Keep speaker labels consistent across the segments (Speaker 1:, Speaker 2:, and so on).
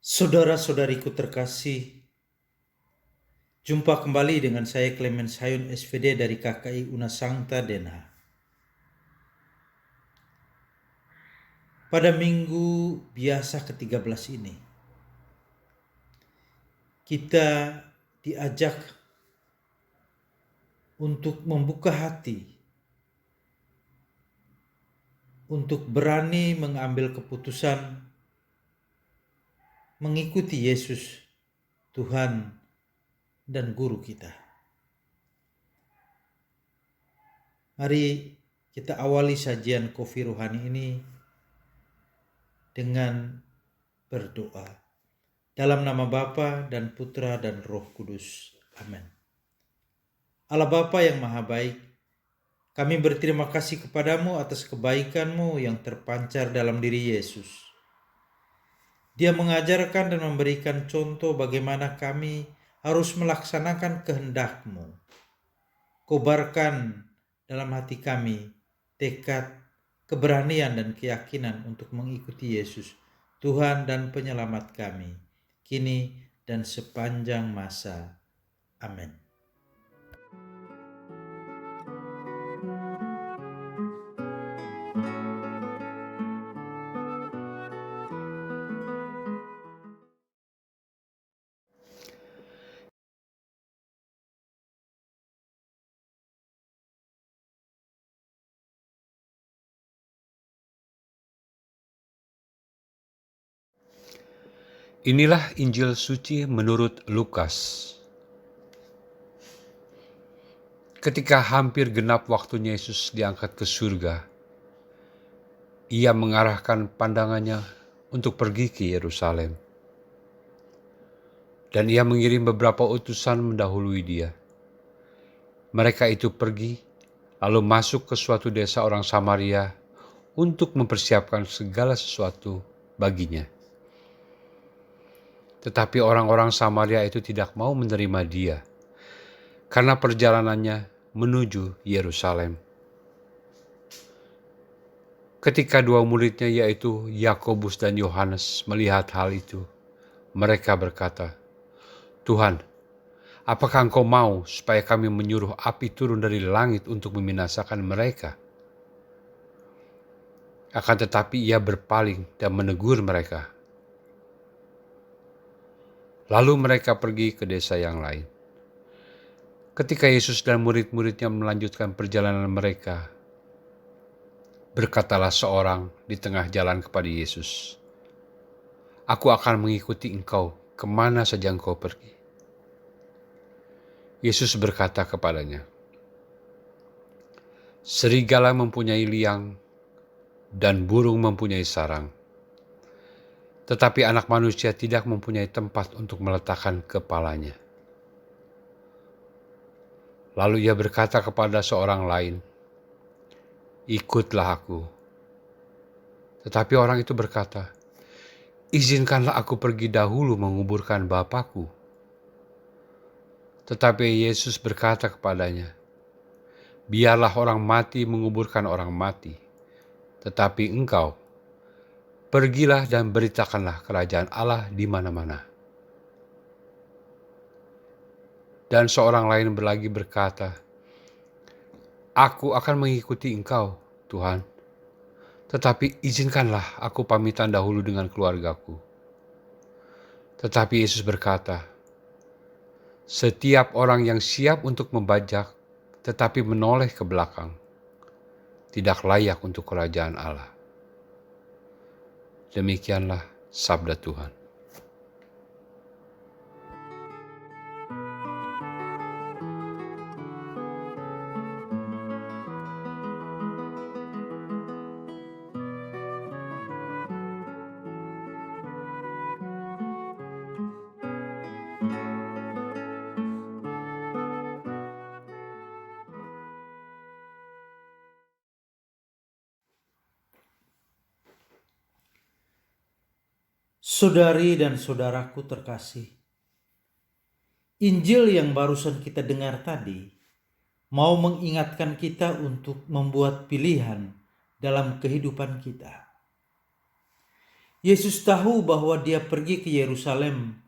Speaker 1: Saudara-saudariku terkasih, jumpa kembali dengan saya Clemens Hayun SVD dari KKI Unasangta Den Haag. Pada minggu biasa ke-13 ini, kita diajak untuk membuka hati, untuk berani mengambil keputusan mengikuti Yesus, Tuhan dan Guru kita. Mari kita awali sajian Kopi Rohani ini dengan berdoa. Dalam nama Bapa dan Putra dan Roh Kudus. Amin. Allah Bapa yang Maha Baik, kami berterima kasih kepadamu atas kebaikan-Mu yang terpancar dalam diri Yesus. Dia mengajarkan dan memberikan contoh bagaimana kami harus melaksanakan kehendak-Mu. Kobarkan dalam hati kami tekad, keberanian dan keyakinan untuk mengikuti Yesus, Tuhan dan Penyelamat kami, kini dan sepanjang masa. Amin.
Speaker 2: Inilah Injil suci menurut Lukas. Ketika hampir genap waktunya Yesus diangkat ke surga, ia mengarahkan pandangannya untuk pergi ke Yerusalem. Dan ia mengirim beberapa utusan mendahului dia. Mereka itu pergi, lalu masuk ke suatu desa orang Samaria untuk mempersiapkan segala sesuatu baginya. Tetapi orang-orang Samaria itu tidak mau menerima dia, karena perjalanannya menuju Yerusalem. Ketika dua muridnya yaitu Yakobus dan Yohanes melihat hal itu, mereka berkata, "Tuhan, apakah Engkau mau supaya kami menyuruh api turun dari langit untuk membinasakan mereka?" Akan tetapi ia berpaling dan menegur mereka. Lalu mereka pergi ke desa yang lain. Ketika Yesus dan murid-muridnya melanjutkan perjalanan mereka, berkatalah seorang di tengah jalan kepada Yesus, "Aku akan mengikuti Engkau kemana saja Engkau pergi." Yesus berkata kepadanya, "Serigala mempunyai liang dan burung mempunyai sarang, tetapi Anak Manusia tidak mempunyai tempat untuk meletakkan kepalanya." Lalu ia berkata kepada seorang lain, "Ikutlah aku." Tetapi orang itu berkata, "Izinkanlah aku pergi dahulu menguburkan Bapakku." Tetapi Yesus berkata kepadanya, "Biarlah orang mati menguburkan orang mati, tetapi engkau, pergilah dan beritakanlah kerajaan Allah di mana-mana." Dan seorang lain lagi berkata, "Aku akan mengikuti Engkau, Tuhan, tetapi izinkanlah aku pamitan dahulu dengan keluargaku." Tetapi Yesus berkata, "Setiap orang yang siap untuk membajak tetapi menoleh ke belakang, tidak layak untuk kerajaan Allah." Demikianlah sabda Tuhan.
Speaker 1: Saudari dan saudaraku terkasih, Injil yang barusan kita dengar tadi mau mengingatkan kita untuk membuat pilihan dalam kehidupan kita. Yesus tahu bahwa dia pergi ke Yerusalem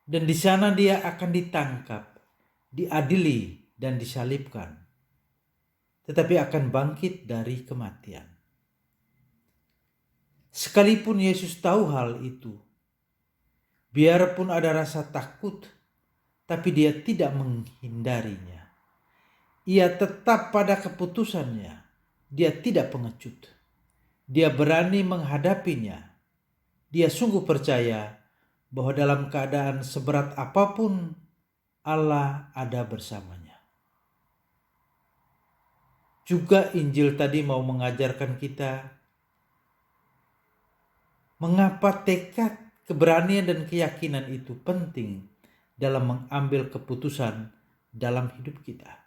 Speaker 1: dan di sana dia akan ditangkap, diadili dan disalibkan, tetapi akan bangkit dari kematian. Sekalipun Yesus tahu hal itu, biarpun ada rasa takut, tapi dia tidak menghindarinya. Ia tetap pada keputusannya. Dia tidak pengecut. Dia berani menghadapinya. Dia sungguh percaya bahwa dalam keadaan seberat apapun Allah ada bersamanya. Juga Injil tadi mau mengajarkan kita mengapa tekad, keberanian dan keyakinan itu penting dalam mengambil keputusan dalam hidup kita.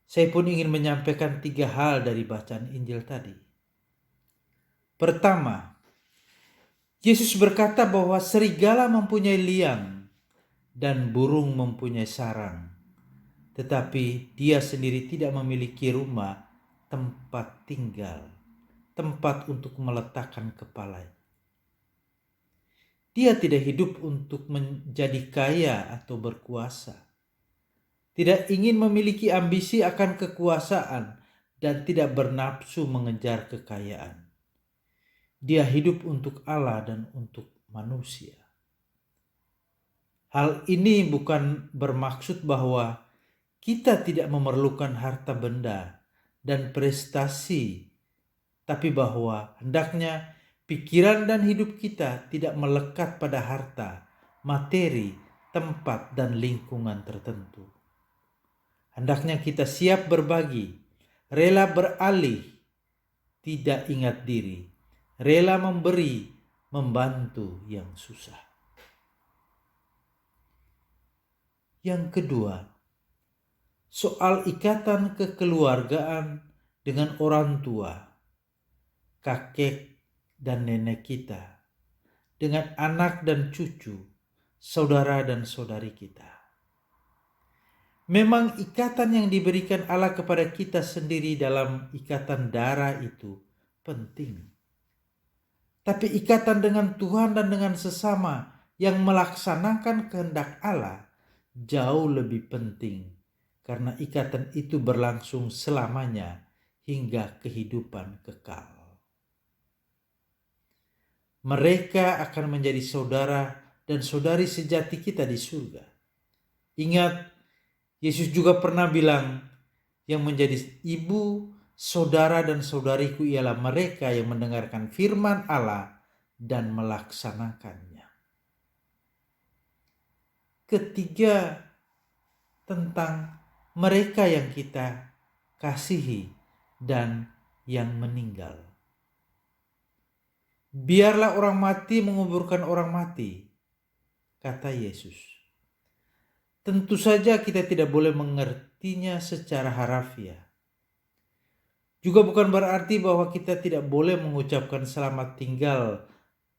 Speaker 1: Saya pun ingin menyampaikan 3 hal dari bacaan Injil tadi. Pertama, Yesus berkata bahwa serigala mempunyai liang dan burung mempunyai sarang, tetapi dia sendiri tidak memiliki rumah, tempat tinggal, tempat untuk meletakkan kepala. Dia tidak hidup untuk menjadi kaya atau berkuasa. Tidak ingin memiliki ambisi akan kekuasaan dan tidak bernafsu mengejar kekayaan. Dia hidup untuk Allah dan untuk manusia. Hal ini bukan bermaksud bahwa kita tidak memerlukan harta benda dan prestasi, tapi bahwa hendaknya pikiran dan hidup kita tidak melekat pada harta, materi, tempat, dan lingkungan tertentu. Hendaknya kita siap berbagi, rela beralih, tidak ingat diri, rela memberi, membantu yang susah. Yang kedua, soal ikatan kekeluargaan dengan orang tua, kakek dan nenek kita, dengan anak dan cucu, saudara dan saudari kita. Memang ikatan yang diberikan Allah kepada kita sendiri dalam ikatan darah itu penting. Tapi ikatan dengan Tuhan dan dengan sesama yang melaksanakan kehendak Allah jauh lebih penting, karena ikatan itu berlangsung selamanya hingga kehidupan kekal. Mereka akan menjadi saudara dan saudari sejati kita di surga. Ingat, Yesus juga pernah bilang, yang menjadi ibu, saudara dan saudariku ialah mereka yang mendengarkan firman Allah dan melaksanakannya. Ketiga, tentang mereka yang kita kasihi dan yang meninggal. Biarlah orang mati menguburkan orang mati, kata Yesus. Tentu saja kita tidak boleh mengertinya secara harafiah. Juga bukan berarti bahwa kita tidak boleh mengucapkan selamat tinggal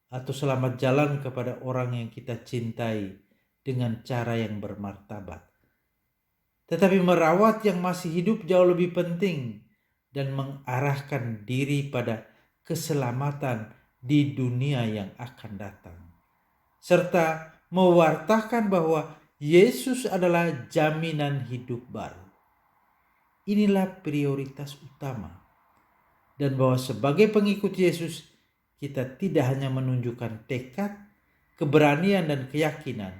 Speaker 1: atau selamat jalan kepada orang yang kita cintai dengan cara yang bermartabat. Tetapi merawat yang masih hidup jauh lebih penting dan mengarahkan diri pada keselamatan di dunia yang akan datang. Serta mewartakan bahwa Yesus adalah jaminan hidup baru. Inilah prioritas utama. Dan bahwa sebagai pengikut Yesus, kita tidak hanya menunjukkan tekad, keberanian dan keyakinan,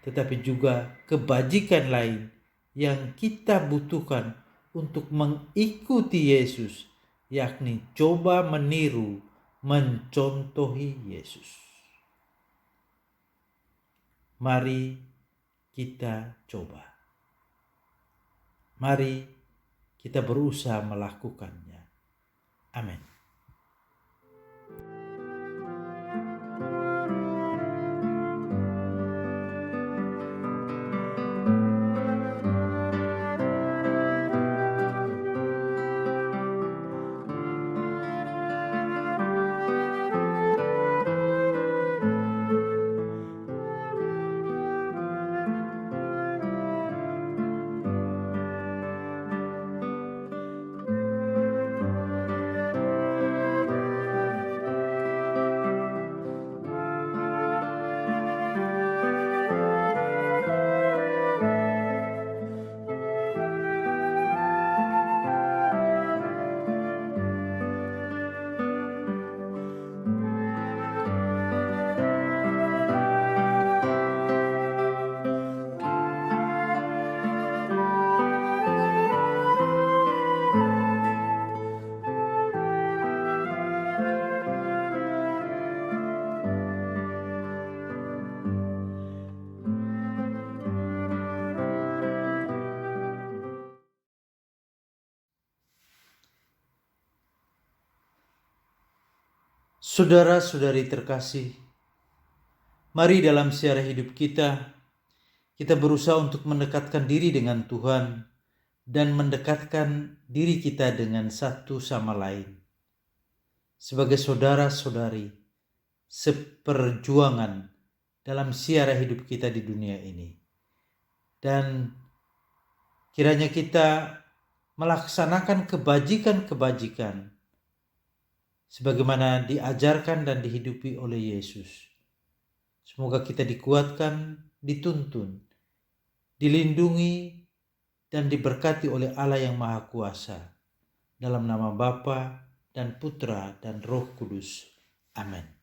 Speaker 1: tetapi juga kebajikan lain yang kita butuhkan untuk mengikuti Yesus, yakni coba meniru, mencontohi Yesus. Mari kita coba. Mari kita berusaha melakukannya. Amin. Saudara-saudari terkasih, mari dalam siara hidup kita berusaha untuk mendekatkan diri dengan Tuhan dan mendekatkan diri kita dengan satu sama lain. Sebagai saudara-saudari, seperjuangan dalam siara hidup kita di dunia ini. Dan kiranya kita melaksanakan kebajikan-kebajikan sebagaimana diajarkan dan dihidupi oleh Yesus. Semoga kita dikuatkan, dituntun, dilindungi, dan diberkati oleh Allah yang Maha Kuasa. Dalam nama Bapa dan Putra dan Roh Kudus. Amin.